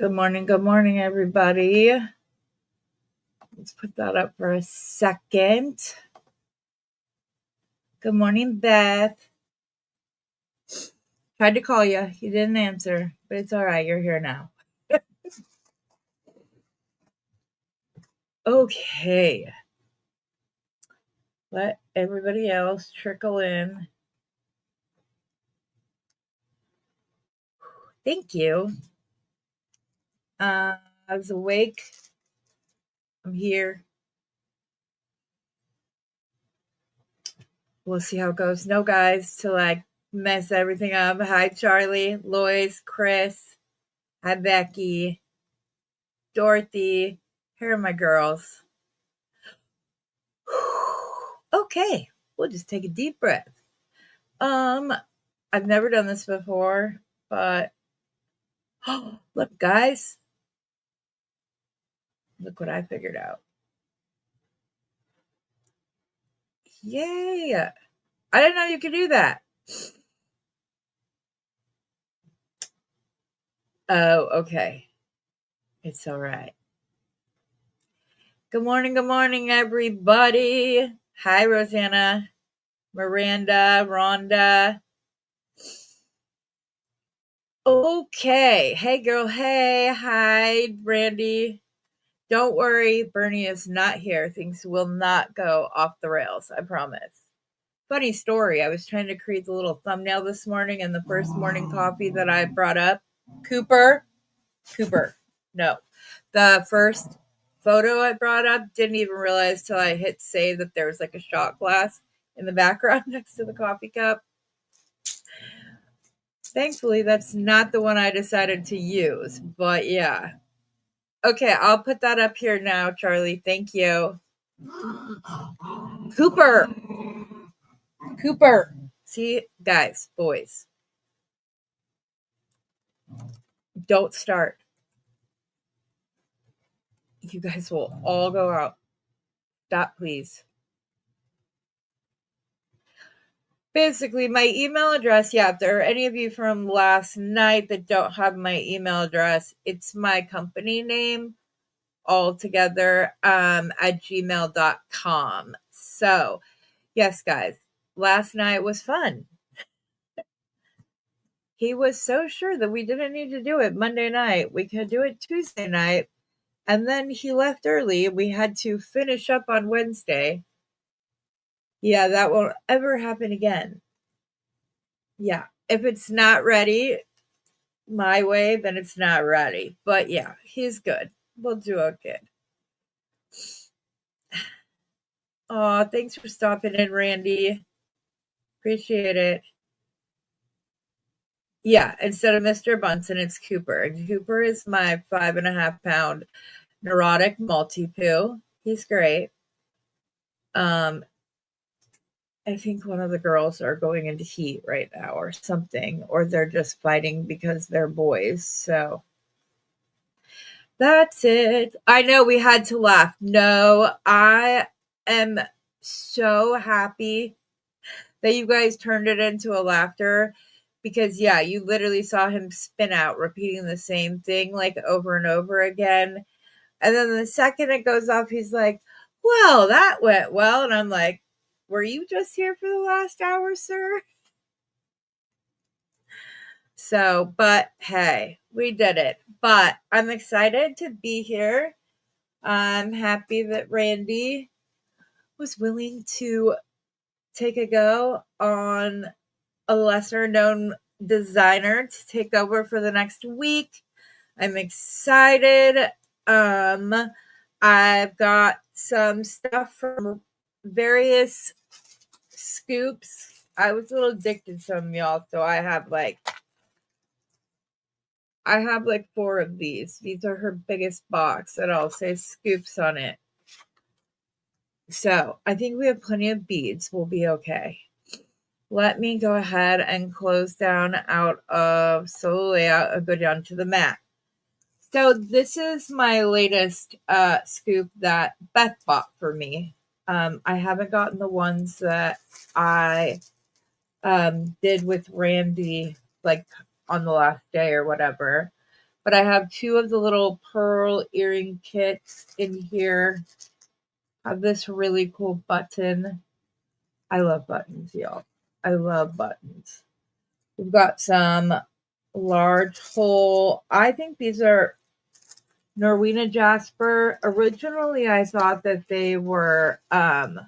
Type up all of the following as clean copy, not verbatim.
Good morning, everybody. Let's put that up for a second. Good morning, Beth. Tried to call you. You didn't answer, but it's all right. You're here now. Okay. Let everybody else trickle in. Thank you. I was awake. I'm here. We'll see how it goes. No, guys, to mess everything up. Hi, Charlie, Lois, Chris. Hi, Becky, Dorothy. Here are my girls. Okay, we'll just take a deep breath. I've never done this before, but look, guys. Look what I figured out. Yay! I didn't know you could do that. Oh, okay. It's all right. Good morning, everybody. Hi, Rosanna, Miranda, Rhonda. Okay. Hey, girl. Hey. Hi, Randee. Don't worry. Bernie is not here. Things will not go off the rails. I promise. Funny story. I was trying to create the little thumbnail this morning, and the first morning coffee that I brought up, Cooper. No. The first photo I brought up, didn't even realize till I hit save that there was like a shot glass in the background next to the coffee cup. Thankfully, that's not the one I decided to use, but yeah. Okay, I'll put that up here now, Charlie. Thank you. Cooper. See, guys, boys, don't start. You guys will all go out. Stop, please. Basically, my email address, yeah, if there are any of you from last night that don't have my email address, it's my company name all together at gmail.com. So, yes, guys, last night was fun. He was so sure that we didn't need to do it Monday night. We could do it Tuesday night. And then he left early. We had to finish up on Wednesday. Yeah, that won't ever happen again. Yeah, if it's not ready my way, then it's not ready. But yeah, he's good. We'll do okay. Oh, thanks for stopping in, Randee. Appreciate it. Yeah, instead of Mr. Bunsen, it's Cooper. And Cooper is my 5.5 pound neurotic multi-poo. He's great. I think one of the girls are going into heat right now or something, or they're just fighting because they're boys. So that's it. I know we had to laugh. No, I am so happy that you guys turned it into a laughter because, yeah, you literally saw him spin out, repeating the same thing like over and over again. And then the second it goes off, he's like, well, that went well. And I'm like, were you just here for the last hour, sir? So, but hey, we did it. But I'm excited to be here. I'm happy that Randee was willing to take a go on a lesser known designer to take over for the next week. I'm excited. I've got some stuff from various scoops. I was a little addicted to some, y'all, so I have like 4 of these. These are her biggest box that all say scoops on it. So I think we have plenty of beads. We'll be okay. Let me go ahead and close down out of solo layout and go down to the mat. So this is my latest scoop that Beth bought for me. I haven't gotten the ones that I did with Randee like on the last day or whatever. But I have two of the little pearl earring kits in here. I have this really cool button. I love buttons, y'all. I love buttons. We've got some large hole. I think these are Norwegian Jasper. Originally, I thought that they were, well,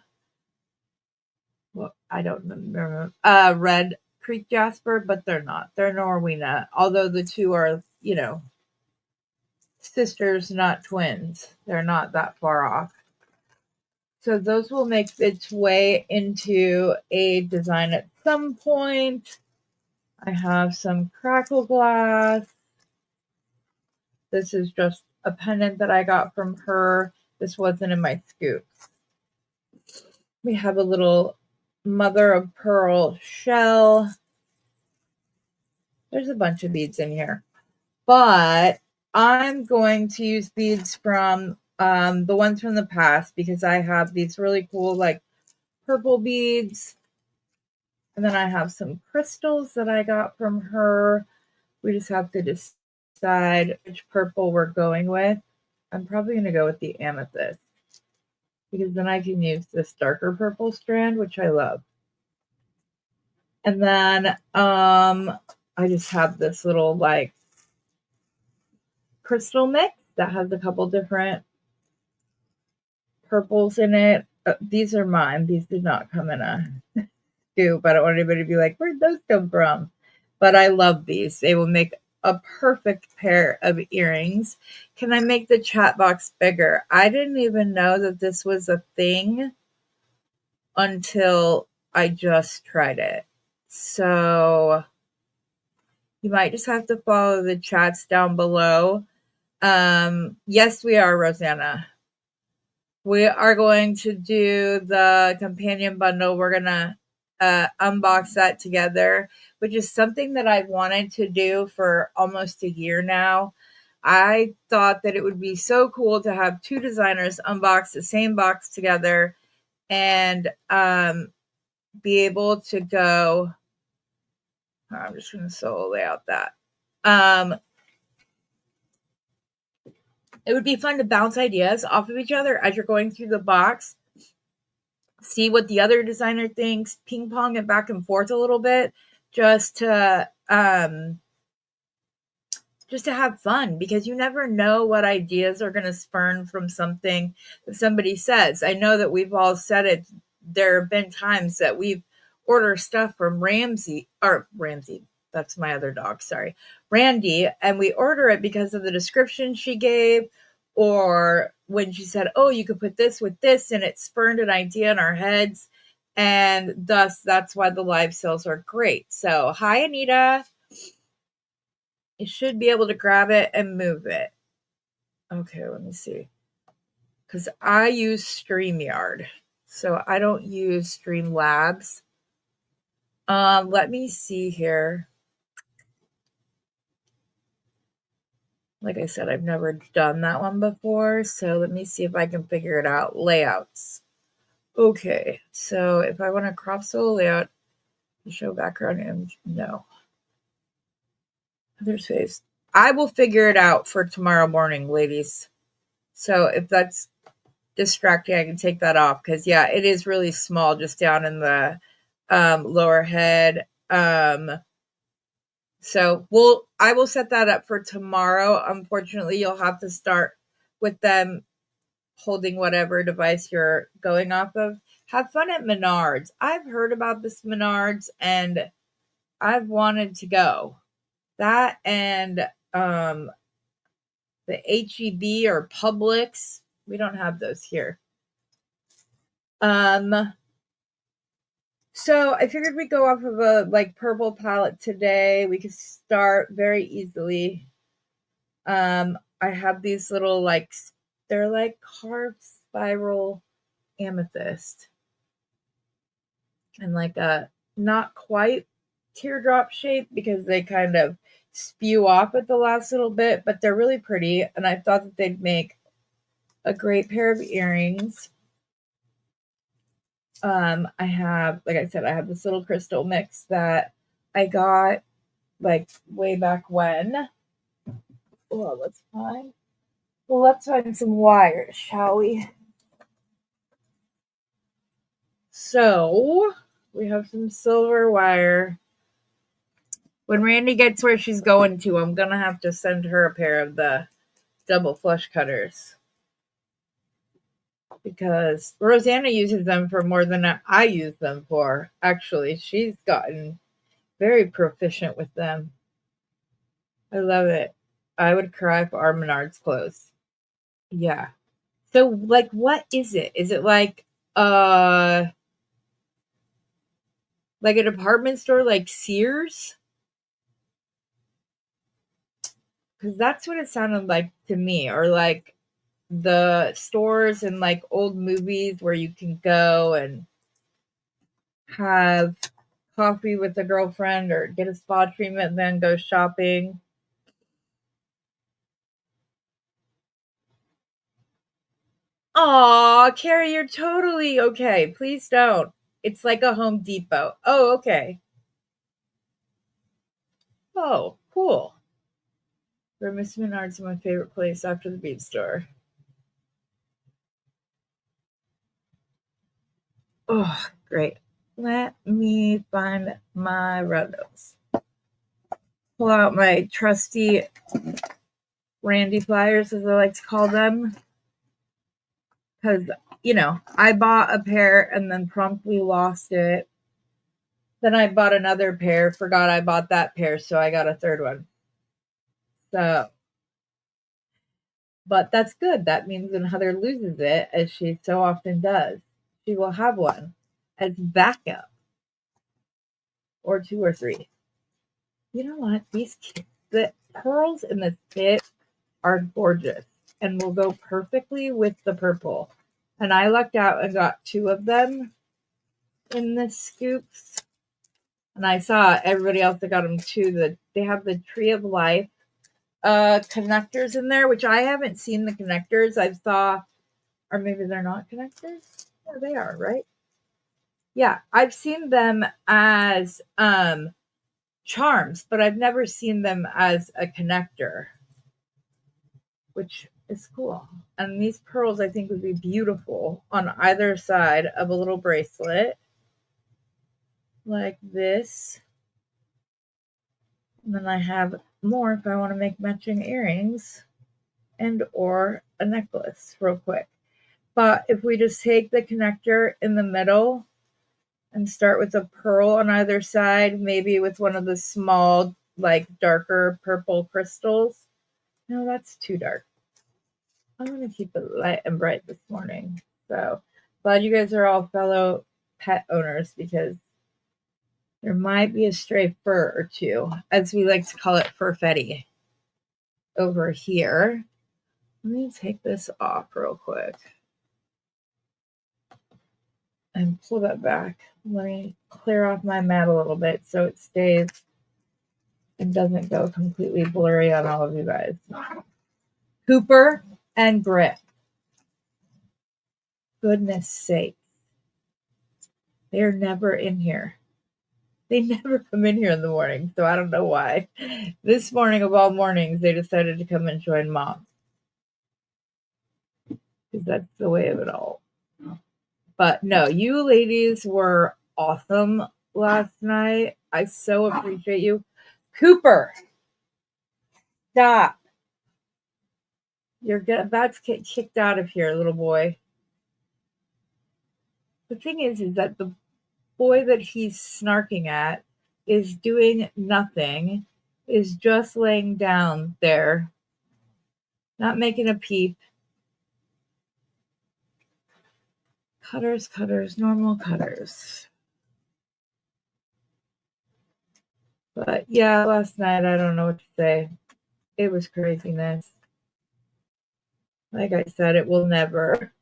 I don't remember, Red Creek Jasper, but they're not. They're Norwegian, although the two are, sisters, not twins. They're not that far off. So those will make its way into a design at some point. I have some crackle glass. This is just a pendant that I got from her. This wasn't in my scoop. We have a little mother of pearl shell. There's a bunch of beads in here. But I'm going to use beads from the ones from the past because I have these really cool like purple beads. And then I have some crystals that I got from her. We just have to decide which purple we're going with. I'm probably going to go with the amethyst because then I can use this darker purple strand, which I love. And then I just have this little like crystal mix that has a couple different purples in it. These are mine. These did not come in a scoop. I don't want anybody to be like, where'd those come from? But I love these. They will make a perfect pair of earrings. Can I make the chat box bigger? I didn't even know that this was a thing until I just tried it. So you might just have to follow the chats down below. Yes, we are, Rosanna. We are going to do the companion bundle. We're going to unbox that together, which is something that I've wanted to do for almost a year now. I thought that it would be so cool to have two designers unbox the same box together and be able to go. I'm just going to solo layout that. It would be fun to bounce ideas off of each other as you're going through the box. See what the other designer thinks, ping pong it back and forth a little bit, just to have fun, because you never know what ideas are going to spurn from something that somebody says. I know that we've all said it. There have been times that we've ordered stuff from Ramsey, that's my other dog, sorry, Randee, and we order it because of the description she gave, or when she said, oh, you could put this with this, and it spurned an idea in our heads, and thus that's why the live sales are great. So hi, Anita. You should be able to grab it and move it. Okay, let me see. Because I use StreamYard, so I don't use Streamlabs. Let me see here. Like I said, I've never done that one before, so let me see if I can figure it out. Layouts. Okay, so if I want to crop solo layout, show background image, no. Other space. I will figure it out for tomorrow morning, ladies. So if that's distracting, I can take that off, because yeah, it is really small just down in the lower head. So I will set that up for tomorrow. Unfortunately, you'll have to start with them holding whatever device you're going off of. Have fun at Menards. I've heard about this Menards and I've wanted to go. That and the HEB or Publix. We don't have those here. So I figured we'd go off of a like purple palette today. We could start very easily. I have these little they're like carved spiral amethyst, and like a not quite teardrop shape because they kind of spew off at the last little bit, but they're really pretty, and I thought that they'd make a great pair of earrings. I have, like I said, I have this little crystal mix that I got like way back when. Well, let's find some wires, shall we? So we have some silver wire. When Randee gets where she's going to, I'm gonna have to send her a pair of the double flush cutters because Rosanna uses them for more than I use them for. Actually, she's gotten very proficient with them. I love it. I would cry for our Menards clothes. Yeah. So, like, what is it? Is it uh like a department store like Sears? Because that's what it sounded like to me, or like the stores in like old movies where you can go and have coffee with a girlfriend or get a spa treatment and then go shopping. Aw, Carrie, you're totally okay. Please don't. It's like a Home Depot. Oh, okay. Oh, cool. Miss Menards is my favorite place after the bead store. Oh, great. Let me find my rose. Pull out my trusty Randee pliers, as I like to call them. Because, I bought a pair and then promptly lost it. Then I bought another pair, forgot I bought that pair, so I got a third one. So, but that's good. That means when Heather loses it, as she so often does, she will have one as backup, or two or three. You know what? The pearls in this kit are gorgeous and will go perfectly with the purple. And I lucked out and got two of them in the scoops. And I saw everybody else that got them too. They have the Tree of Life connectors in there, which I haven't seen the connectors. I saw, or maybe they're not connectors. Yeah, they are, right? Yeah, I've seen them as charms, but I've never seen them as a connector, which is cool. And these pearls, I think, would be beautiful on either side of a little bracelet like this. And then I have more if I want to make matching earrings and or a necklace real quick. But if we just take the connector in the middle and start with a pearl on either side, maybe with one of the small, like darker purple crystals. No, that's too dark. I'm going to keep it light and bright this morning. So glad you guys are all fellow pet owners because there might be a stray fur or two, as we like to call it, furfetti over here. Let me take this off real quick and pull that back. Let me clear off my mat a little bit so it stays and doesn't go completely blurry on all of you guys. Cooper and Grit. Goodness sake. They're never in here. They never come in here in the morning, so I don't know why. This morning of all mornings, they decided to come and join Mom. Because that's the way of it all. But no, you ladies were awesome last night. I so appreciate you. Cooper, stop. You're about to get kicked out of here, little boy. The thing is that the boy that he's snarking at is doing nothing, is just laying down there, not making a peep. Cutters, normal cutters. But yeah, last night, I don't know what to say. It was craziness. Like I said, it will never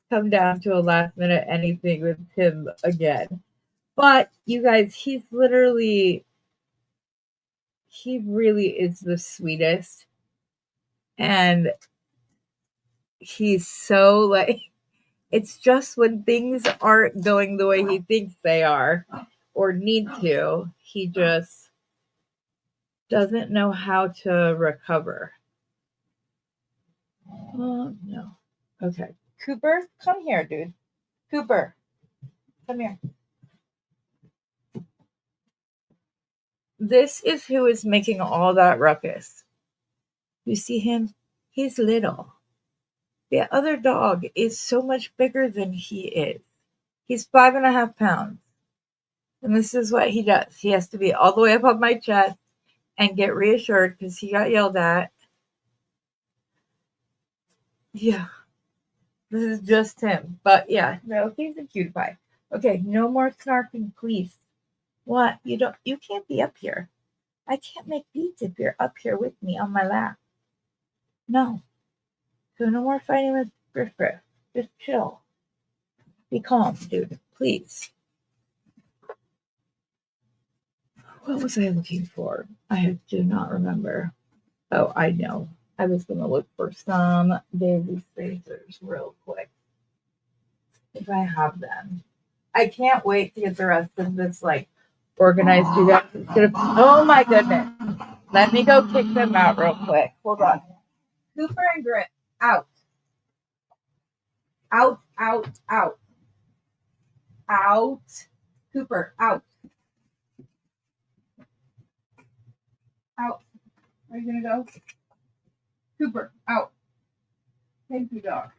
come down to a last minute anything with him again. But you guys, he really is the sweetest. And he's so like, it's just when things aren't going the way he thinks they are or need to, he just doesn't know how to recover. Oh, no. Okay. Cooper, come here, dude. Cooper, come here. This is who is making all that ruckus. You see him? He's little. The other dog is so much bigger than he is. He's 5.5 pounds. And this is what he does. He has to be all the way up on my chest and get reassured because he got yelled at. Yeah. This is just him. But yeah, no, he's a cutie pie. Okay, no more snarking, please. What? You can't be up here. I can't make beats if you're up here with me on my lap. No. So no more fighting with Griff Griff. Just chill. Be calm, dude. Please. What was I looking for? I do not remember. Oh, I know. I was going to look for some daily spacers real quick. If I have them. I can't wait to get the rest of this, like, organized. You guys. Oh, my goodness. Let me go kick them out real quick. Hold on. Cooper and Grit, out. Out, out, out. Out. Cooper, out. Out. Are you going to go? Cooper, out. Thank you, dog.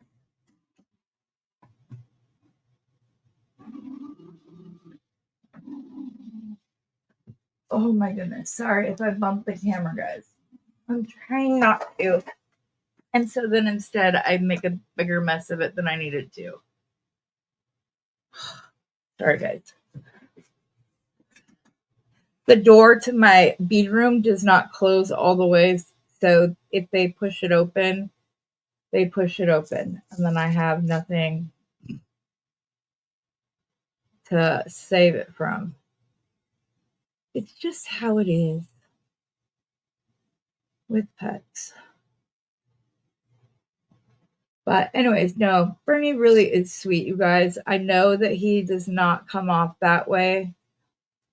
Oh my goodness. Sorry if I bumped the camera, guys. I'm trying not to. And so then instead, I make a bigger mess of it than I needed to. Sorry, guys. The door to my bead room does not close all the way. So if they push it open, they push it open. And then I have nothing to save it from. It's just how it is with pets. But anyways, no, Bernie really is sweet, you guys. I know that he does not come off that way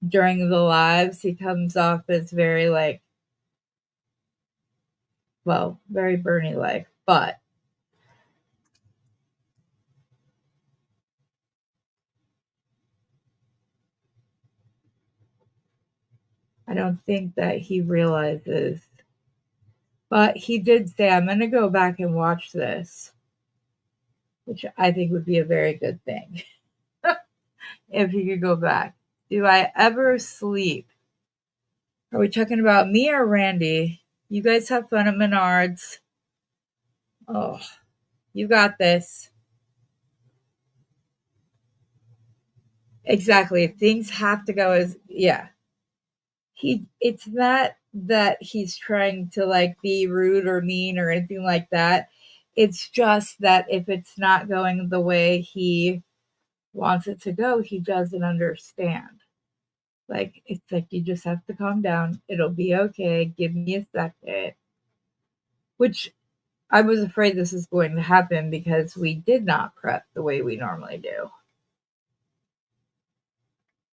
during the lives. He comes off as very like, well, very Bernie-like, but I don't think that he realizes. But he did say, I'm going to go back and watch this, which I think would be a very good thing if he could go back. Do I ever sleep? Are we talking about me or Randee? You guys have fun at Menards. Oh, you got this. Exactly. Things have to go as, yeah. It's not that he's trying to like be rude or mean or anything like that. It's just that if it's not going the way he wants it to go, he doesn't understand. Like, it's like you just have to calm down. It'll be okay. Give me a second. Which I was afraid this was going to happen because we did not prep the way we normally do.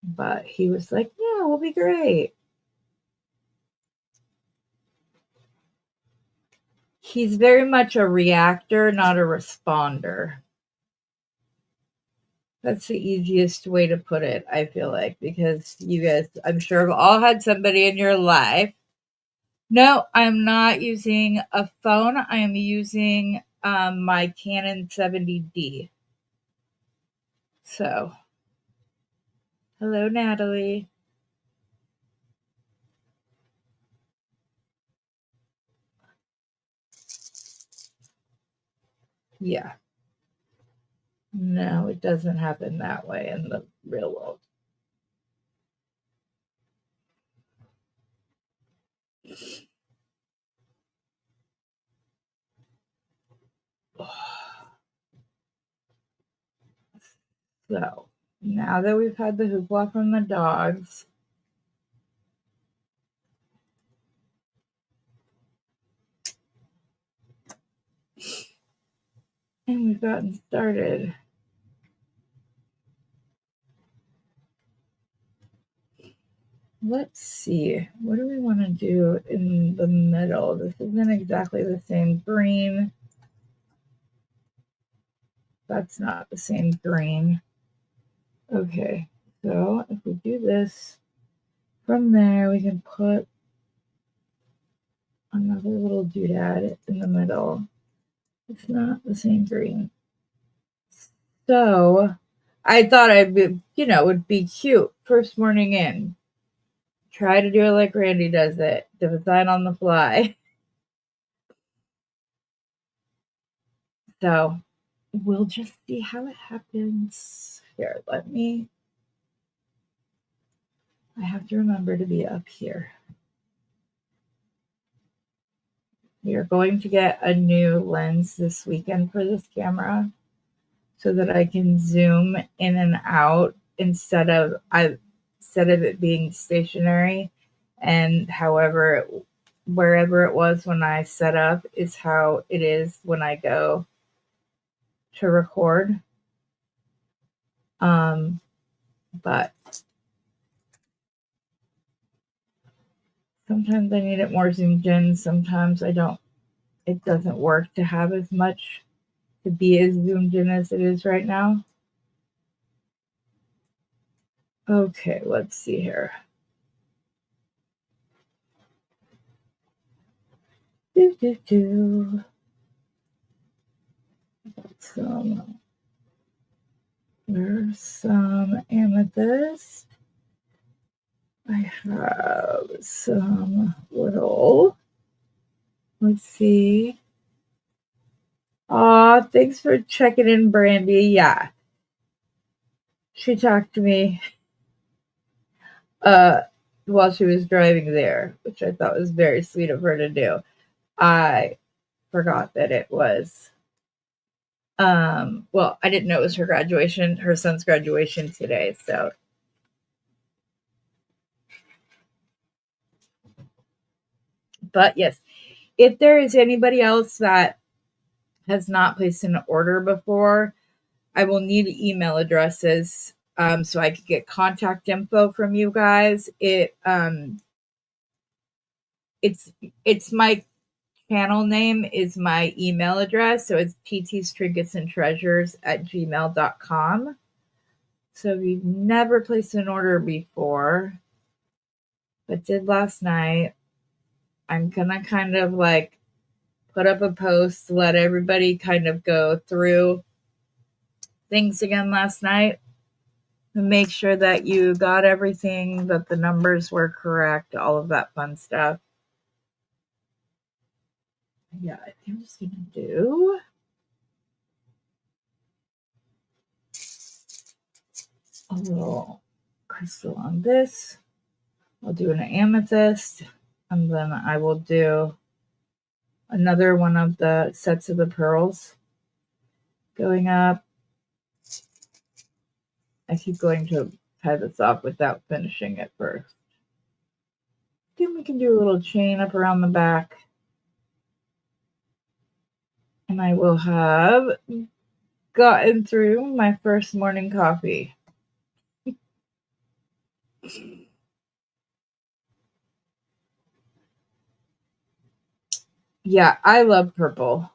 But he was like, yeah, we'll be great. He's very much a reactor, not a responder. That's the easiest way to put it, I feel like, because you guys, I'm sure, have all had somebody in your life. No, I'm not using a phone. I am using my Canon 70D. So, hello, Natalie. Yeah. No, it doesn't happen that way in the real world. So, now that we've had the hoopla from the dogs, and we've gotten started, let's see. What do we want to do in the middle? This isn't exactly the same green. That's not the same green. Okay, so if we do this, from there we can put another little doodad in the middle. It's not the same green. So I thought I'd be, would be cute first morning in. Try to do it like Randee does it. Design on the fly. So we'll just see how it happens. Here, I have to remember to be up here. We are going to get a new lens this weekend for this camera so that I can zoom in and out instead of it being stationary, and wherever it was when I set up is how it is when I go to record. But sometimes I need it more zoomed in. Sometimes I don't. It doesn't work to have as much, to be as zoomed in as it is right now. Okay, let's see here. There's some amethyst. I have some little, let's see. Aw, thanks for checking in, Brandy. Yeah. She talked to me while she was driving there, which I thought was very sweet of her to do. I forgot that it was well, I didn't know it was her son's graduation today, so. But yes, if there is anybody else that has not placed an order before, I will need email addresses so I could get contact info from you guys. It's my channel name is my email address, so it's ttstrinketsandtreasures@gmail.com. So if you've never placed an order before, but did last night, I'm gonna kind of like put up a post to let everybody kind of go through things again last night and make sure that you got everything, that the numbers were correct, all of that fun stuff. Yeah, I think I'm just gonna do a little crystal on this. I'll do an amethyst, and then I will do another one of the sets of the pearls going up. I keep going to tie this off without finishing it first. Then we can do a little chain up around the back. And I will have gotten through my first morning coffee. Yeah, I love purple.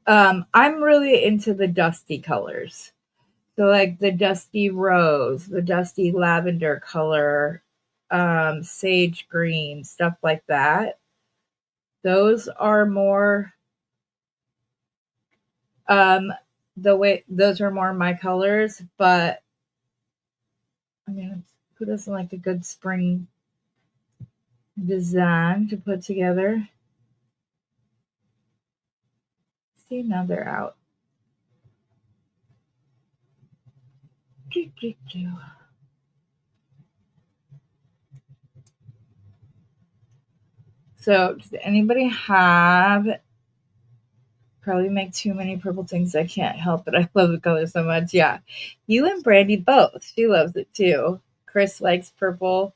I'm really into the dusty colors. So like the dusty rose, the dusty lavender color, sage green, stuff like that. Those are more those are more my colors, but I mean, who doesn't like a good spring design to put together? See, now they're out. So, does anybody have? Probably make too many purple things. I can't help it. I love the color so much. Yeah, you and Brandy both. She loves it too. Chris likes purple.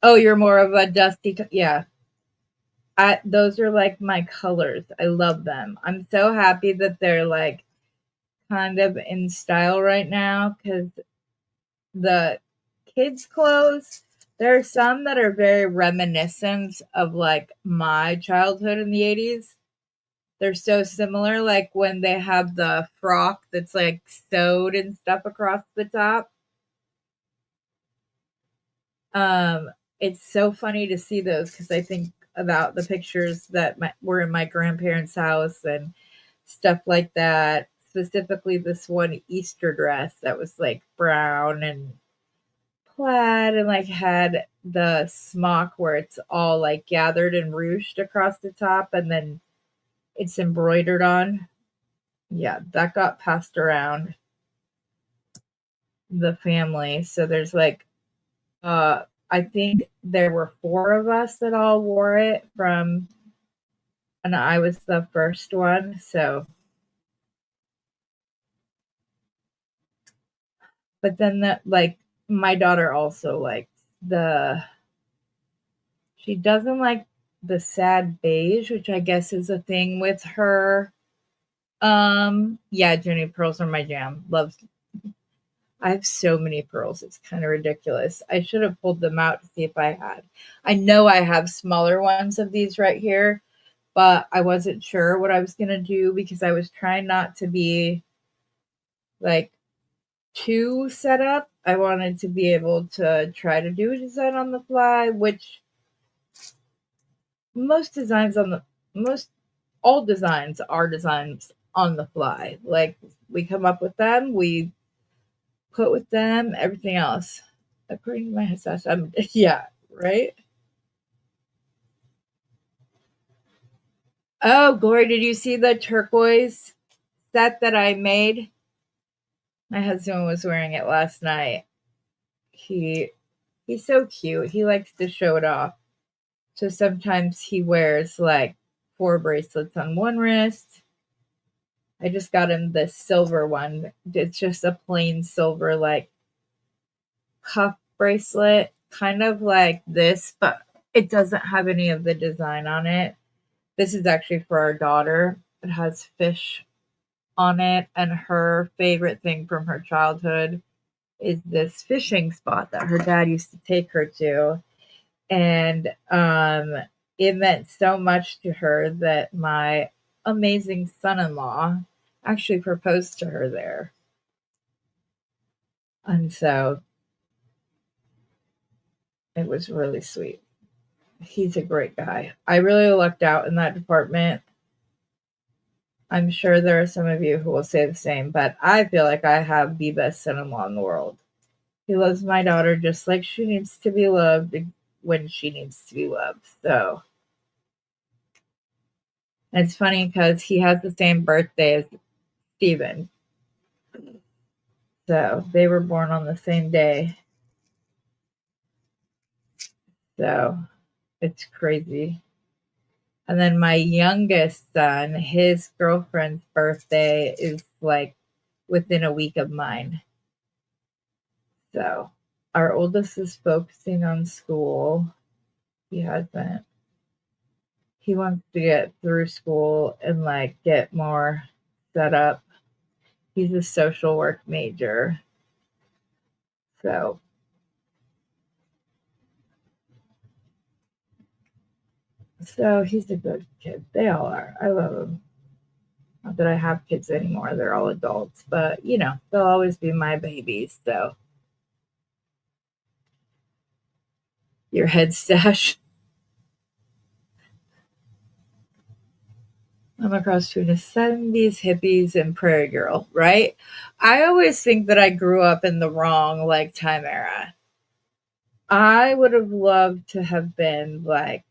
Oh, you're more of a dusty. Yeah, those are like my colors. I love them. I'm so happy that they're like kind of in style right now because the kids' clothes, there are some that are very reminiscent of like my childhood in the 80s. They're so similar, like when they have the frock that's like sewed and stuff across the top. Um, it's so funny to see those because I think about the pictures that were in my grandparents' house and stuff like that. Specifically, this one Easter dress that was like brown and plaid and like had the smock where it's all like gathered and ruched across the top and then it's embroidered on. Yeah, that got passed around the family. So there's like I think there were four of us that all wore it from and I was the first one. So but then that like my daughter also likes the she doesn't like the sad beige, which I guess is a thing with her. Yeah, Jenny, pearls are my jam. Loves I have so many pearls. It's kind of ridiculous. I should have pulled them out to see if I had. I know I have smaller ones of these right here, but I wasn't sure what I was going to do because I was trying not to be like too set up. I wanted to be able to try to do a design on the fly, which most designs on the most all designs are designs on the fly. Like we come up with them, we put with them, everything else. According to my mustache, yeah, right. Oh, Glory, did you see the turquoise set that I made? My husband was wearing it last night. He he's so cute. He likes to show it off. So sometimes he wears like four bracelets on one wrist. I just got him the silver one. It's just a plain silver like cuff bracelet, kind of like this, but it doesn't have any of the design on it. This is actually for our daughter. It has fish on it, and her favorite thing from her childhood is this fishing spot that her dad used to take her to. And it meant so much to her that my amazing son in law actually proposed to her there. And so it was really sweet. He's a great guy. I really lucked out in that department. I'm sure there are some of you who will say the same, but I feel like I have the best son in law in the world. He loves my daughter just like she needs to be loved when she needs to be loved. So it's funny because he has the same birthday as Steven. So they were born on the same day. So it's crazy. And then my youngest son, his girlfriend's birthday is like within a week of mine. So our oldest is focusing on school. He hasn't. He wants to get through school and like get more set up. He's a social work major. So he's a good kid. They all are. I love them. Not that I have kids anymore. They're all adults, but you know, they'll always be my babies. So your head stash. I'm a cross between the 70s hippies and Prairie Girl, right? I always think that I grew up in the wrong like time era. I would have loved to have been like,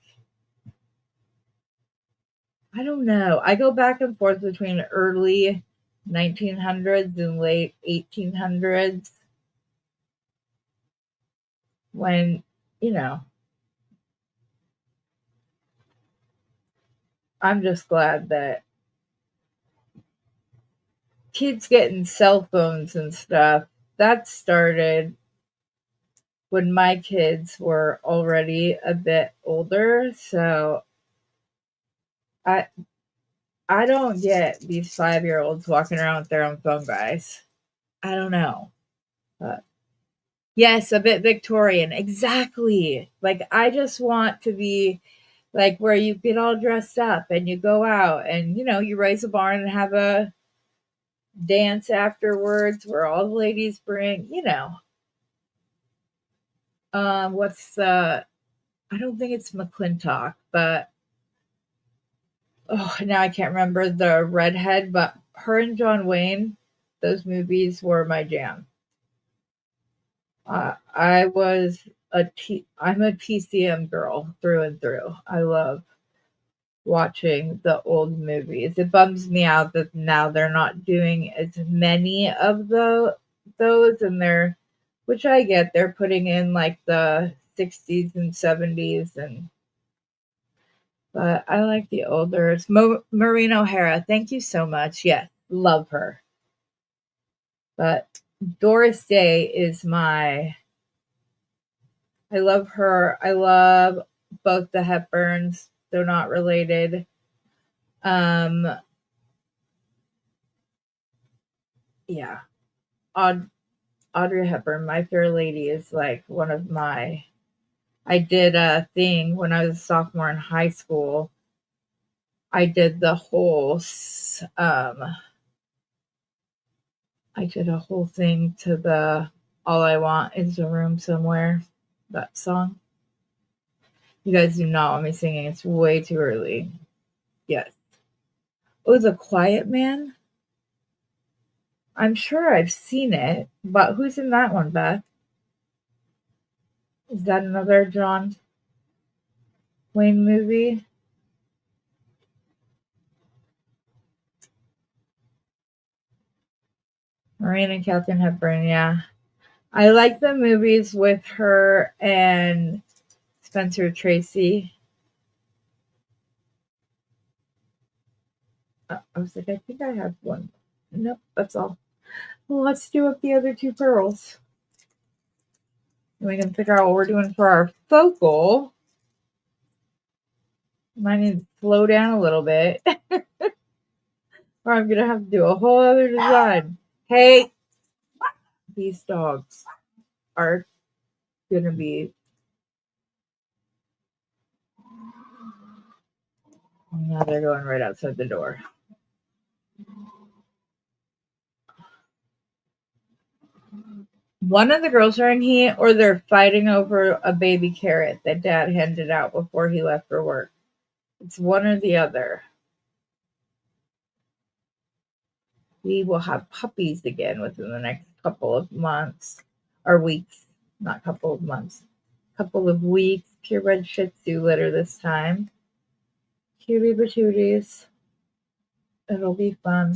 I don't know. I go back and forth between early 1900s and late 1800s when, you know, I'm just glad that kids getting cell phones and stuff, that started when my kids were already a bit older. So I I don't get these 5-year-olds walking around with their own phone, guys. I don't know. But yes, a bit Victorian. Exactly. Like, I just want to be like where you get all dressed up and you go out and, you raise a barn and have a dance afterwards where all the ladies bring, what's the, I don't think it's McClintock, but oh, now I can't remember the redhead, but her and John Wayne, those movies were my jam. I was I'm a TCM girl through and through. I love watching the old movies. It bums me out that now they're not doing as many of those, and which I get, they're putting in like the 60s and 70s, but I like the older. It's Maureen O'Hara. Thank you so much. Yes, love her. But Doris Day is I love her. I love both the Hepburns. They're not related. Yeah. Audrey Hepburn, My Fair Lady, is like one of my. I did a thing when I was a sophomore in high school. I did the whole I did a whole thing to the All I Want Is a Room Somewhere, that song. You guys do not want me singing. It's way too early. Yes. Oh, The Quiet Man? I'm sure I've seen it, but who's in that one, Beth? Is that another John Wayne movie? Maureen and Katharine Hepburn, yeah. I like the movies with her and Spencer Tracy. I was like, I think I have one. Nope, that's all. Well, let's do up the other two pearls. And we can figure out what we're doing for our focal. Might need to slow down a little bit. Or I'm going to have to do a whole other design. Hey, these dogs are going to be. Now they're going right outside the door. One of the girls are in heat, or they're fighting over a baby carrot that Dad handed out before he left for work. It's one or the other. We will have puppies again within the next couple of months or weeks. Not couple of months. Couple of weeks. Purebred Shih Tzu litter this time. Cutie patooties. It'll be fun.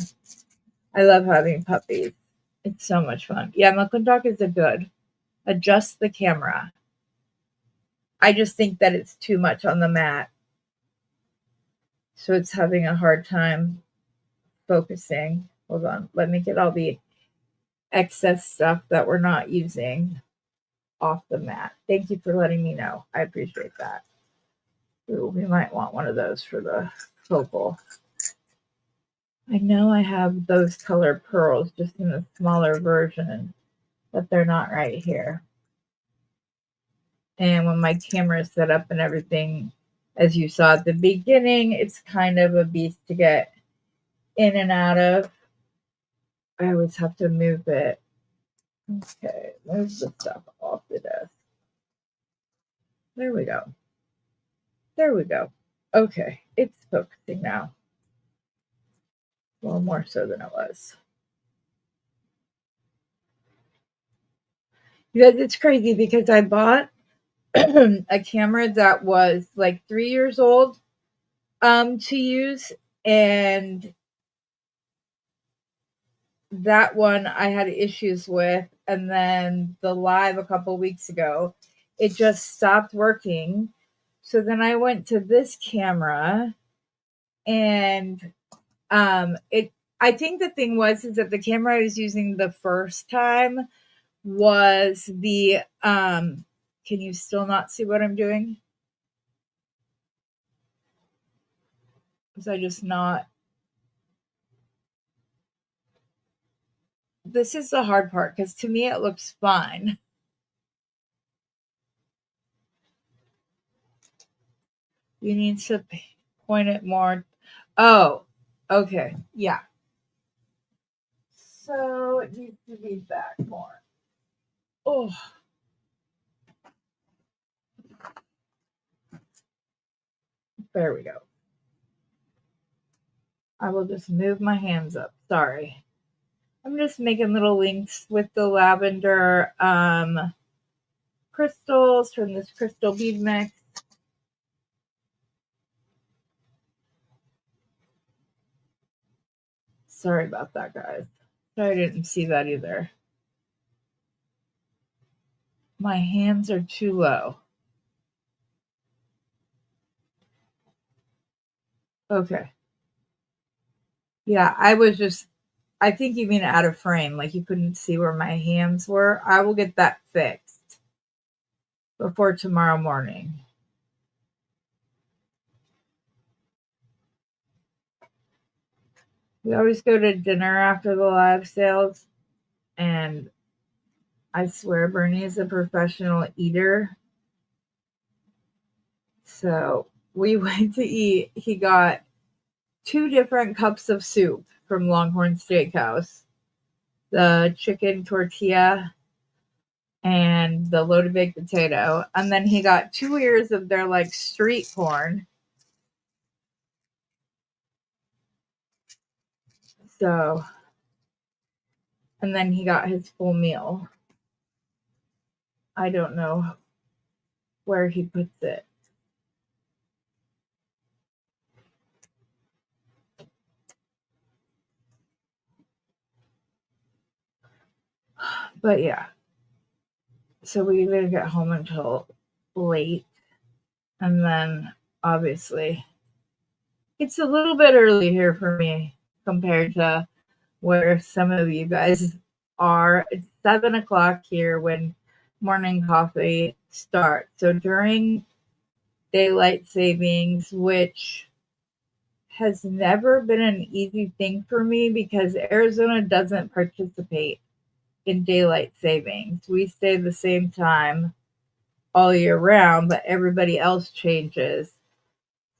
I love having puppies. It's so much fun. Yeah, McClintock is a good. Adjust the camera. I just think that it's too much on the mat. So it's having a hard time focusing. Hold on. Let me get all the excess stuff that we're not using off the mat. Thank you for letting me know. I appreciate that. Ooh, we might want one of those for the focal. I know I have those colored pearls just in a smaller version, but they're not right here. And when my camera is set up and everything, as you saw at the beginning, it's kind of a beast to get in and out of. I always have to move it. Okay, move the stuff off the desk. There we go. There we go. Okay, it's focusing now. Well, more so than it was. You guys, it's crazy because I bought a camera that was like 3 years old to use, and that one I had issues with, and then the live a couple weeks ago, it just stopped working. So then I went to this camera, and I think the thing is that the camera I was using the first time was the can you still not see what I'm doing? Was I just not this is the hard part because to me it looks fine. You need to point it more. Oh, okay. Yeah. So it needs to be back more. Oh, there we go. I will just move my hands up. Sorry. I'm just making little links with the lavender crystals from this crystal bead mix. Sorry about that, guys. I didn't see that either. My hands are too low. Okay. Yeah, I think you mean out of frame, like you couldn't see where my hands were. I will get that fixed before tomorrow morning. We always go to dinner after the live sales, and I swear Bernie is a professional eater. So we went to eat. He got 2 different cups of soup from Longhorn Steakhouse, the chicken tortilla and the loaded baked potato. And then he got 2 ears of their like street corn. So, and then he got his full meal. I don't know where he puts it. But yeah. So we didn't get home until late. And then obviously it's a little bit early here for me compared to where some of you guys are. It's 7 o'clock here when morning coffee starts. So during daylight savings, which has never been an easy thing for me because Arizona doesn't participate in daylight savings. We stay the same time all year round, but everybody else changes.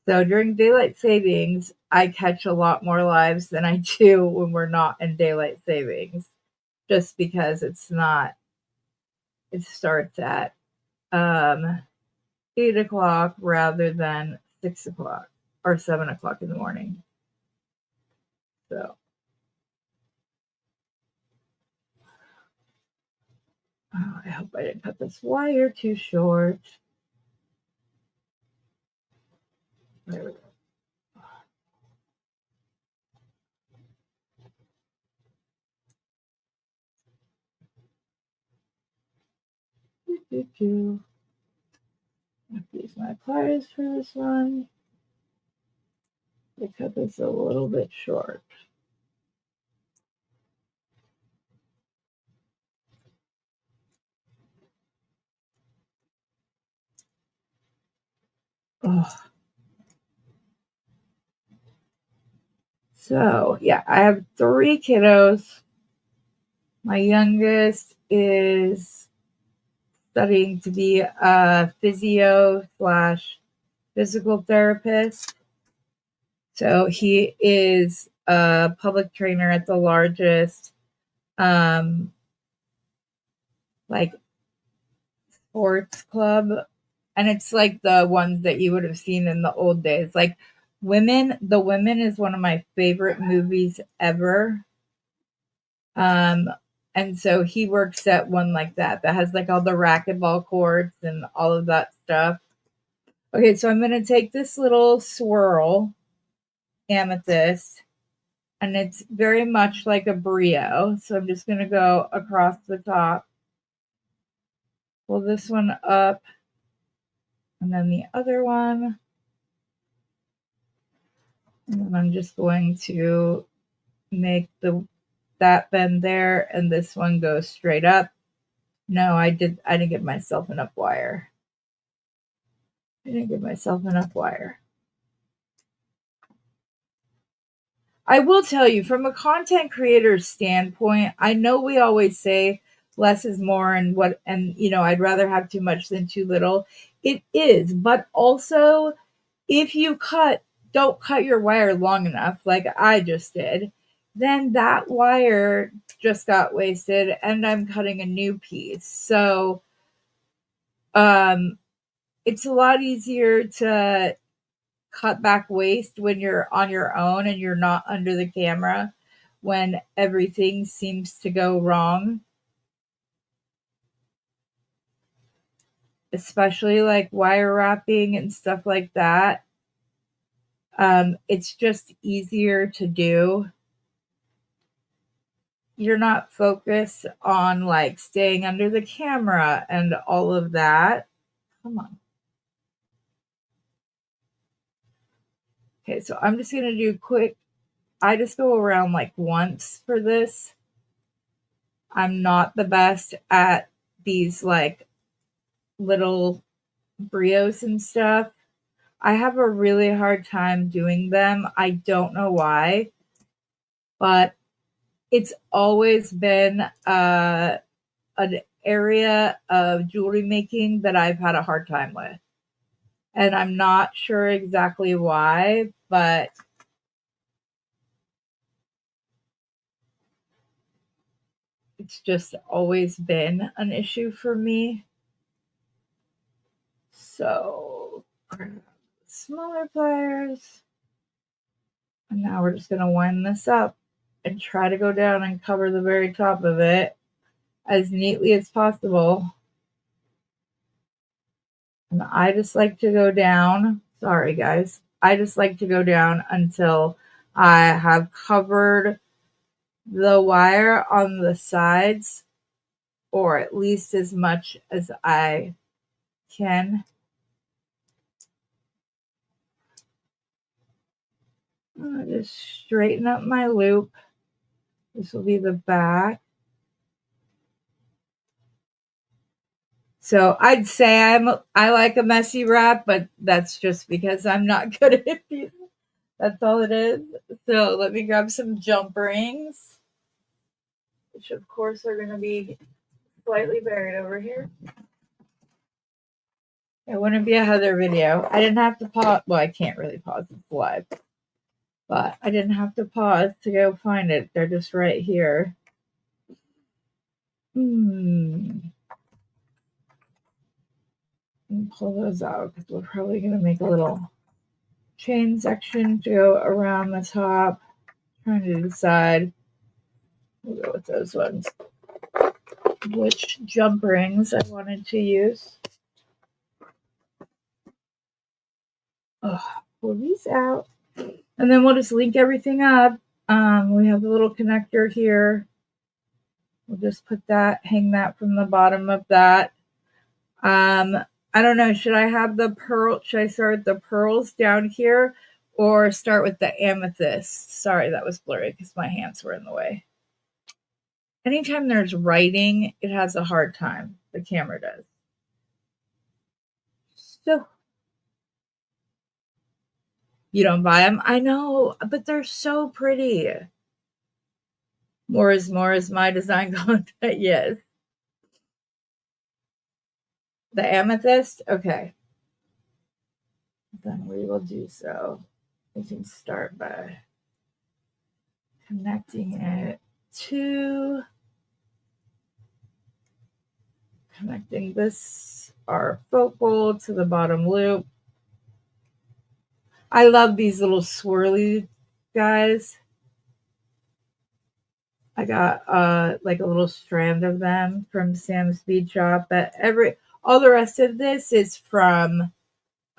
So during daylight savings, I catch a lot more lives than I do when we're not in daylight savings, just because it starts at 8 o'clock rather than 6 o'clock or 7 o'clock in the morning. So, I hope I didn't cut this wire too short. There we go. I have to use my pliers for this one. I cut this a little bit short. Oh. So, yeah, I have 3 kiddos. My youngest is studying to be a physio slash physical therapist. So he is a public trainer at the largest like sports club. And it's like the ones that you would have seen in the old days. Like The Women is one of my favorite movies ever. And so he works at one like that has like all the racquetball courts and all of that stuff. Okay, so I'm gonna take this little swirl amethyst, and it's very much like a brio. So I'm just gonna go across the top, pull this one up, and then the other one. And then I'm just going to make that bend there, and this one goes straight up. No, I didn't give myself enough wire. I will tell you, from a content creator's standpoint, I know we always say less is more, and I'd rather have too much than too little. It is, but also if you don't cut your wire long enough, like I just did, then that wire just got wasted and I'm cutting a new piece. So it's a lot easier to cut back waste when you're on your own and you're not under the camera when everything seems to go wrong, especially like wire wrapping and stuff like that. It's just easier to do. You're not focused on like staying under the camera and all of that. Come on. Okay, so I'm just going to do quick. I just go around like once for this. I'm not the best at these like little brios and stuff. I have a really hard time doing them. I don't know why, but it's always been an area of jewelry making that I've had a hard time with. And I'm not sure exactly why, but it's just always been an issue for me. So, smaller pliers. And now we're just going to wind this up and try to go down and cover the very top of it as neatly as possible. And I just like to go down. Sorry, guys. I just like to go down until I have covered the wire on the sides, or at least as much as I can. I'll just straighten up my loop. This will be the back. So I'd say I like a messy wrap, but that's just because I'm not good at it. That's all it is. So let me grab some jump rings, which of course are going to be slightly buried over here. It wouldn't be a Heather video. I didn't have to pause. Well, I can't really pause. It's live. But I didn't have to pause to go find it. They're just right here. Pull those out because we're probably going to make a little chain section to go around the top. Trying to decide. We'll go with those ones. Which jump rings I wanted to use. Pull these out. And then we'll just link everything up. We have the little connector here. We'll just put that, hang that from the bottom of that. I don't know. Should I start with the pearls down here or start with the amethyst? Sorry, that was blurry because my hands were in the way. Anytime there's writing, it has a hard time. The camera does. So, you don't buy them? I know, but they're so pretty. More is my design content. Yes. The amethyst? Okay. Then we will do so. We can start by connecting it to connecting our focal to the bottom loop. I love these little swirly guys. I got like a little strand of them from Sam's Bead Shop, but all the rest of this is from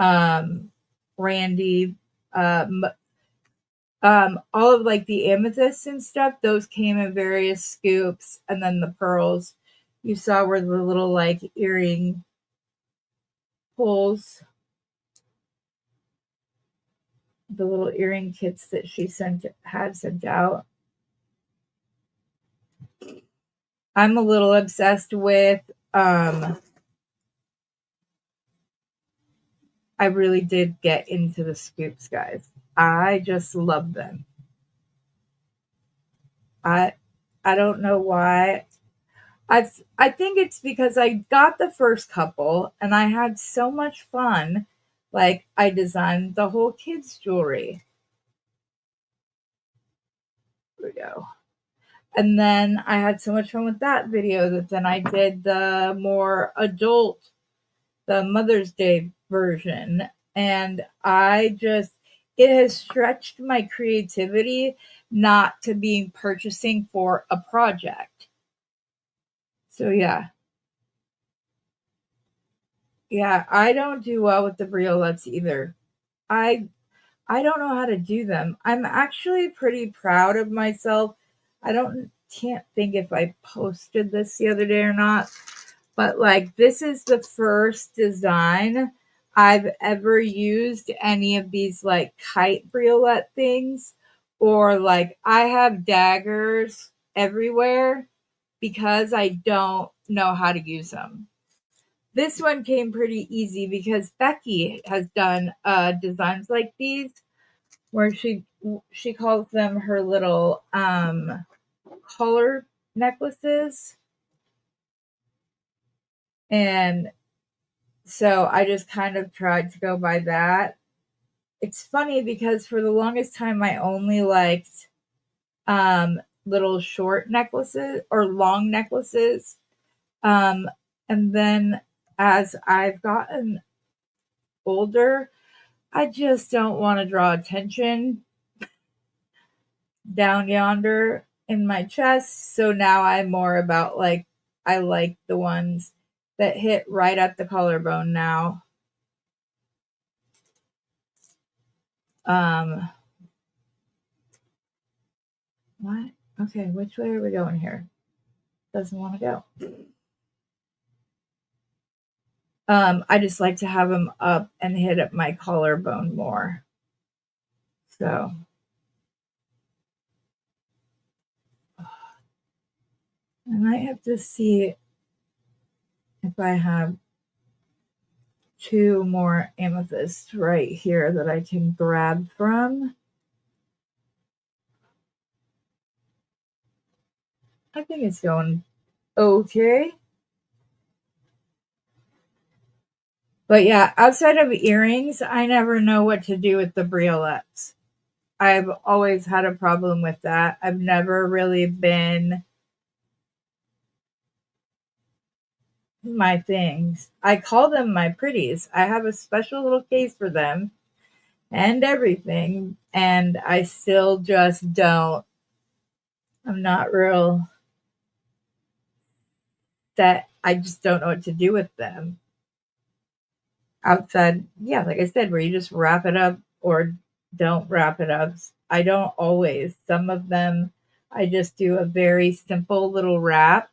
Randee. All of like the amethysts and stuff, those came in various scoops, and then the pearls you saw were the little like earring pulls, the little earring kits that she had sent out. I'm a little obsessed with I really did get into the scoops, guys. I just love them. I I don't know why. I think it's because I got the first couple and I had so much fun. Like I designed the whole kids jewelry. Here we go. And then I had so much fun with that video that then I did the more adult, the Mother's Day version. And it has stretched my creativity not to being purchasing for a project. So yeah. Yeah, I don't do well with the briolets either. I I don't know how to do them. I'm actually pretty proud of myself. I don't can't think if I posted this the other day or not, but like this is the first design I've ever used any of these like kite briolet things, or like I have daggers everywhere because I don't know how to use them. This one came pretty easy because Becky has done designs like these where she calls them her little collar necklaces, and so I just kind of tried to go by that. It's funny because for the longest time I only liked little short necklaces or long necklaces, um and then as I've gotten older, I just don't want to draw attention down yonder in my chest. So now I'm more about like, I like the ones that hit right at the collarbone now. Um, what? Okay, which way are we going here? Doesn't want to go. I just like to have them up and hit at my collarbone more. So I might have to see if I have two more amethysts right here that I can grab from. I think it's going okay. But yeah, outside of earrings, I never know what to do with the briolets. I've always had a problem with that. I've never really been my things. I call them my pretties. I have a special little case for them and everything, and I still just don't. I'm not real that I just don't know what to do with them. Outside, yeah, like I said, where you just wrap it up or don't wrap it up. I don't always. Some of them, I just do a very simple little wrap,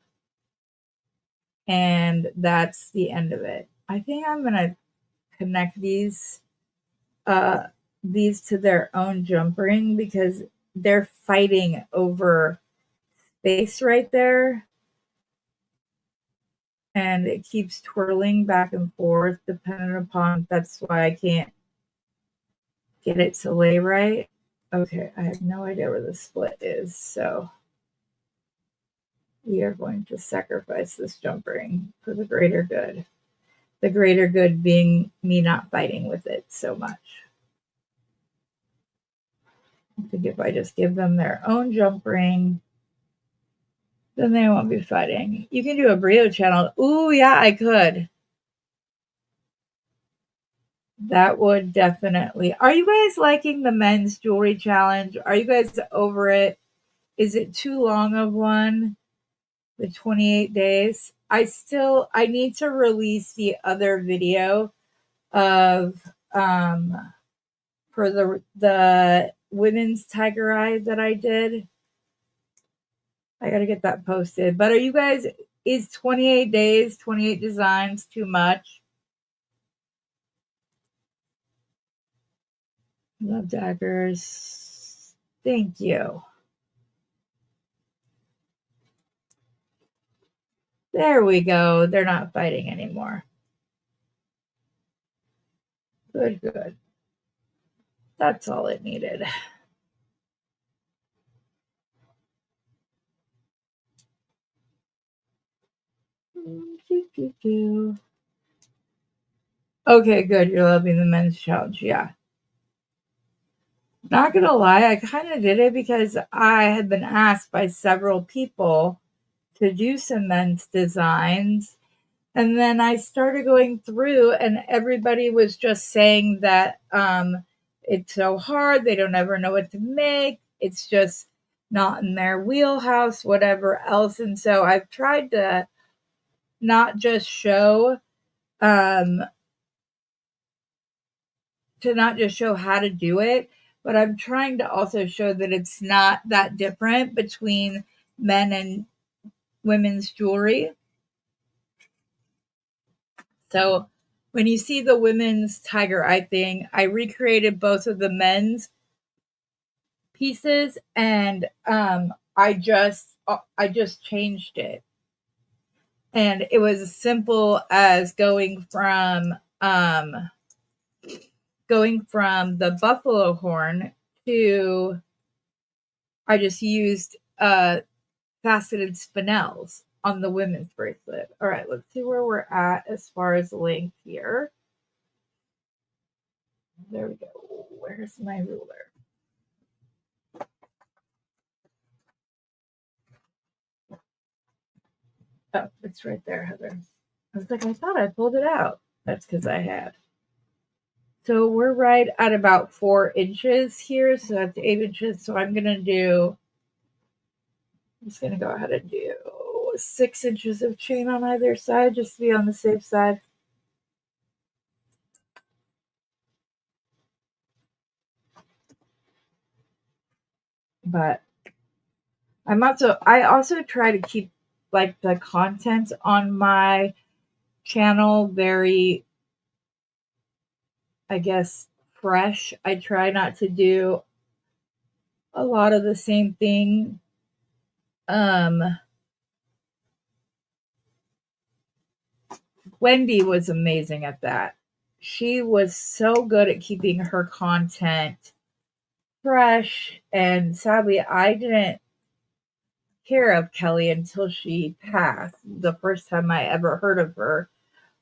and that's the end of it. I think I'm gonna connect these to their own jump ring because they're fighting over space right there, and it keeps twirling back and forth depending upon. That's why I can't get it to lay right. Okay, I have no idea where the split is, so we are going to sacrifice this jump ring for the greater good. The greater good being me not fighting with it so much. I think if I just give them their own jump ring, then they won't be fighting. You can do a Brio channel. Ooh, yeah, I could. That would definitely. Are you guys liking the men's jewelry challenge? Are you guys over it? Is it too long of one? The 28 days. I need to release the other video of for the women's tiger eye that I did. I got to get that posted. But are you guys, is 28 days, 28 designs too much? Love daggers. Thank you. There we go. They're not fighting anymore. Good, good. That's all it needed. Okay, good. You're loving the men's challenge. Yeah. Not gonna lie, I kind of did it because I had been asked by several people to do some men's designs. And then I started going through, and everybody was just saying that it's so hard. They don't ever know what to make. It's just not in their wheelhouse, whatever else. And so I've tried to not just show um, how to do it, but I'm trying to also show that it's not that different between men and women's jewelry. So when you see the women's tiger eye thing, I recreated both of the men's pieces, and I just changed it. And it was as simple as going from the buffalo horn to, I just used faceted spinels on the women's bracelet. All right, let's see where we're at as far as length here. There we go. Where's my ruler? Oh, it's right there, Heather. I was like, I thought I pulled it out. That's because I had. So we're right at about 4 inches here. So that's 8 inches. So I'm just going to go ahead and do 6 inches of chain on either side just to be on the safe side. But I also try to keep like the content on my channel very, I guess, fresh. I try not to do a lot of the same thing. Wendy was amazing at that. She was so good at keeping her content fresh. And sadly, I didn't hear of Kelly until she passed. The first time I ever heard of her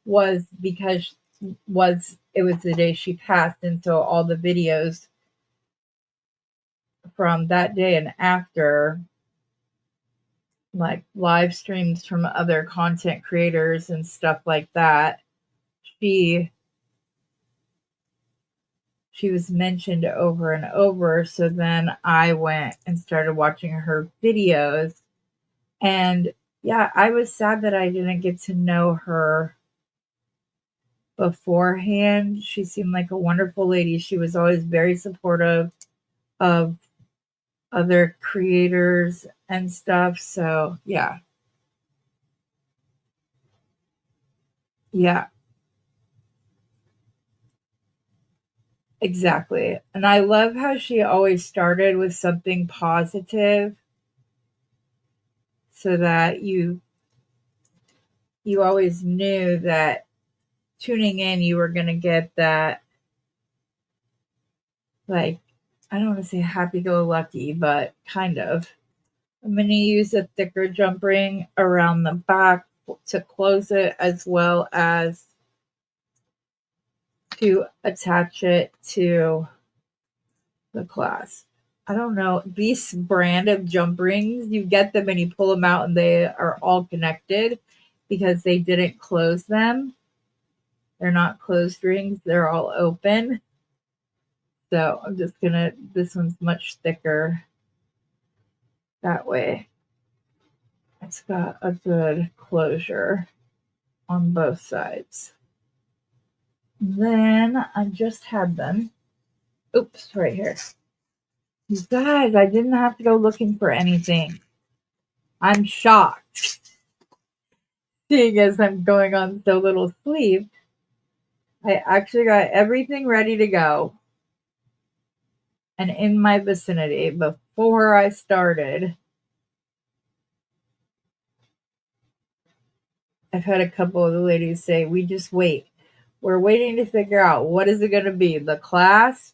was because it was the day she passed, and so all the videos from that day and after, like live streams from other content creators and stuff like that, she was mentioned over and over. So then I went and started watching her videos. And yeah, I was sad that I didn't get to know her beforehand. She seemed like a wonderful lady. She was always very supportive of other creators and stuff. So yeah. Yeah, exactly. And I love how she always started with something positive so that you always knew that tuning in you were going to get that, like, I don't want to say happy go lucky, but kind of. I'm going to use a thicker jump ring around the back to close it, as well as to attach it to the clasp. I don't know. These brand of jump rings, you get them and you pull them out and they are all connected because they didn't close them. They're not closed rings, they're all open. So I'm just gonna, this one's much thicker. That way it's got a good closure on both sides. Then I just had them. Oops, right here. You guys, I didn't have to go looking for anything. I'm shocked. Seeing as I'm going on so little sleep, I actually got everything ready to go and in my vicinity before I started. I've had a couple of the ladies say, we just wait. We're waiting to figure out, what is it going to be? The class?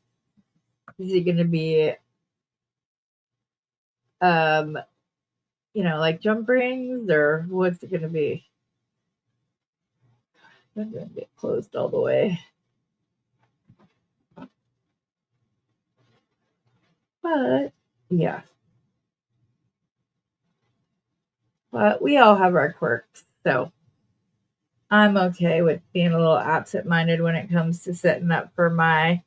Is it going to be, like jump rings, or what's it going to be? I'm going to get closed all the way. But, yeah. But we all have our quirks, so I'm okay with being a little absent-minded when it comes to setting up for my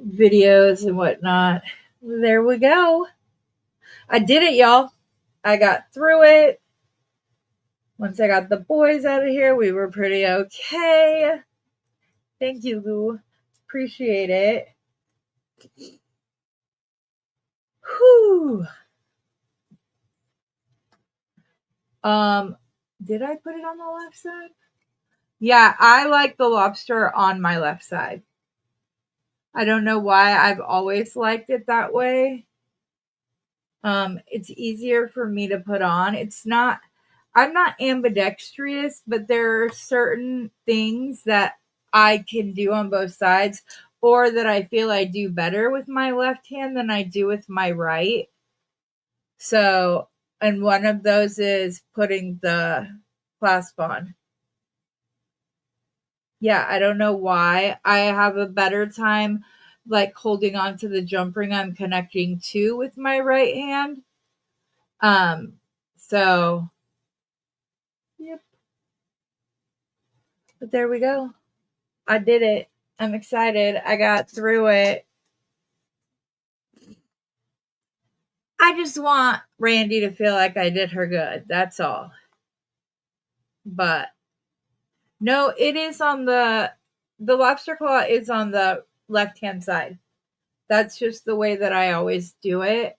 videos and whatnot. There we go. I did it, y'all. I got through it. Once I got the boys out of here, we were pretty okay. Thank you, Lou. Appreciate it. Whew. Did I put it on the left side? Yeah, I like the lobster on my left side. I don't know why. I've always liked it that way. It's easier for me to put on. I'm not ambidextrous, but there are certain things that I can do on both sides, or that I feel I do better with my left hand than I do with my right. So, and one of those is putting the clasp on. Yeah, I don't know why. I have a better time like holding on to the jump ring I'm connecting to with my right hand. So yep. But there we go. I did it. I'm excited. I got through it. I just want Randee to feel like I did her good. That's all. But no, it is on the lobster claw is on the left hand side. That's just the way that I always do it.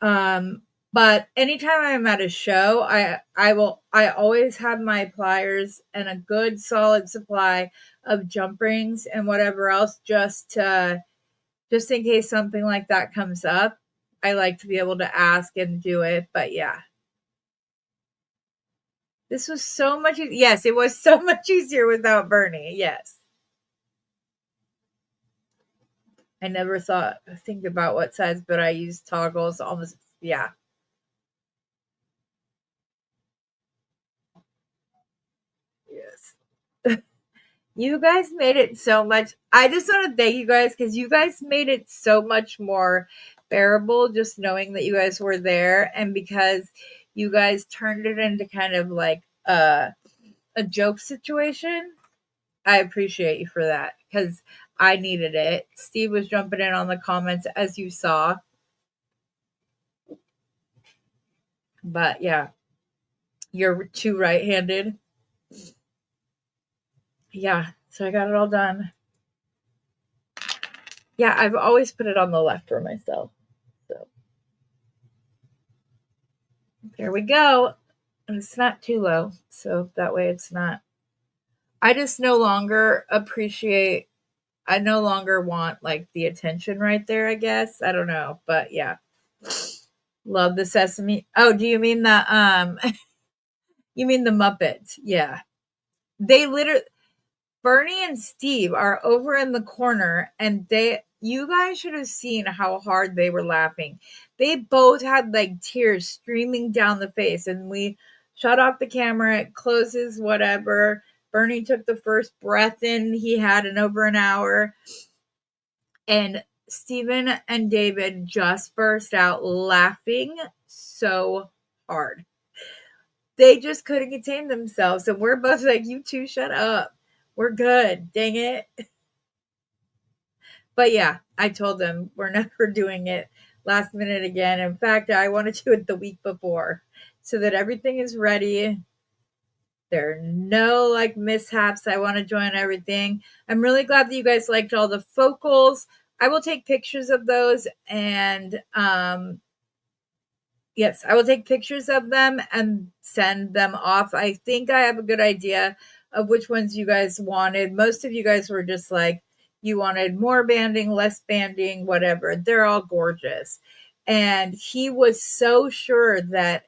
But anytime I'm at a show, I always have my pliers and a good solid supply of jump rings and whatever else just in case something like that comes up. I like to be able to ask and do it, but yeah. This was so much yes, it was so much easier without Bernie. Yes. I never think about what size, but I use toggles almost yeah. Yes. You guys made it so much. I just want to thank you guys because you guys made it so much more bearable just knowing that you guys were there, and because you guys turned it into kind of like a joke situation. I appreciate you for that because I needed it. Steve was jumping in on the comments as you saw. But yeah, you're too right-handed. Yeah, so I got it all done. Yeah, I've always put it on the left for myself. So there we go. And it's not too low, so that way it's not. I just no longer appreciate. I no longer want like the attention right there. I guess I don't know, but yeah, love the sesame. Oh, do you mean the You mean the Muppets? Yeah, they literally. Bernie and Steve are over in the corner, and you guys should have seen how hard they were laughing. They both had like tears streaming down the face, and we shut off the camera. It closes, whatever. Bernie took the first breath in he had in over an hour, and Steven and David just burst out laughing so hard. They just couldn't contain themselves, and we're both like, "You two, shut up. We're good. Dang it." But yeah, I told them we're never doing it last minute again. In fact, I want to do it the week before so that everything is ready. There are no like mishaps. I want to join everything. I'm really glad that you guys liked all the focals. I will take pictures of those, and yes, I will take pictures of them and send them off. I think I have a good idea of which ones you guys wanted. Most of you guys were just like, you wanted more banding, less banding, whatever. They're all gorgeous. And he was so sure that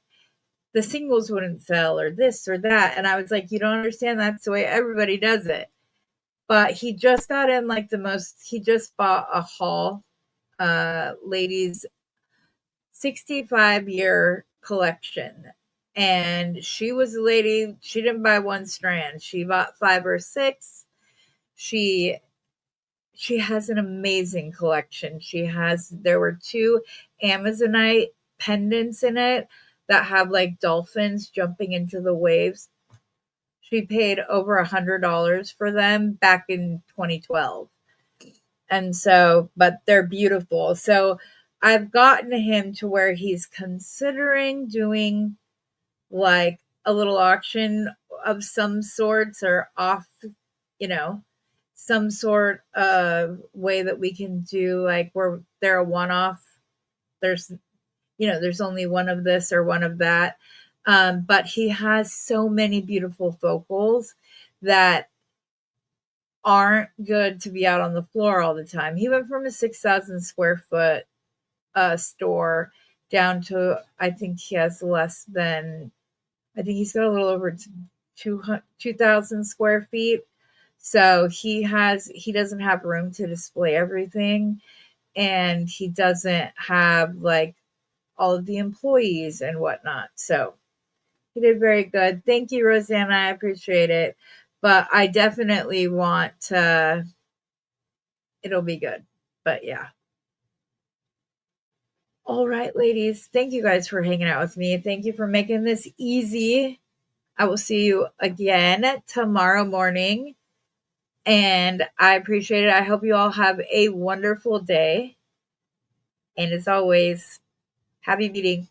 the singles wouldn't sell or this or that. And I was like, you don't understand. That's the way everybody does it. But he just got in like he just bought a haul, ladies 65-year collection. And she was a lady, she didn't buy one strand. She bought 5 or 6. She has an amazing collection. There were 2 Amazonite pendants in it that have like dolphins jumping into the waves. She paid over $100 for them back in 2012. And so, but they're beautiful. So I've gotten him to where he's considering doing like a little auction of some sorts, or off, you know, some sort of way that we can do, like where they're a one off. There's, there's only one of this or one of that. But he has so many beautiful focals that aren't good to be out on the floor all the time. He went from a 6,000 square foot store down to, I think he has less than, I think he's got a little over 2,000 square feet. So he doesn't have room to display everything. And he doesn't have like all of the employees and whatnot. So he did very good. Thank you, Rosanna. I appreciate it. But I definitely want to, it'll be good. But yeah. All right, ladies. Thank you guys for hanging out with me. Thank you for making this easy. I will see you again tomorrow morning. And I appreciate it. I hope you all have a wonderful day. And as always, happy meeting.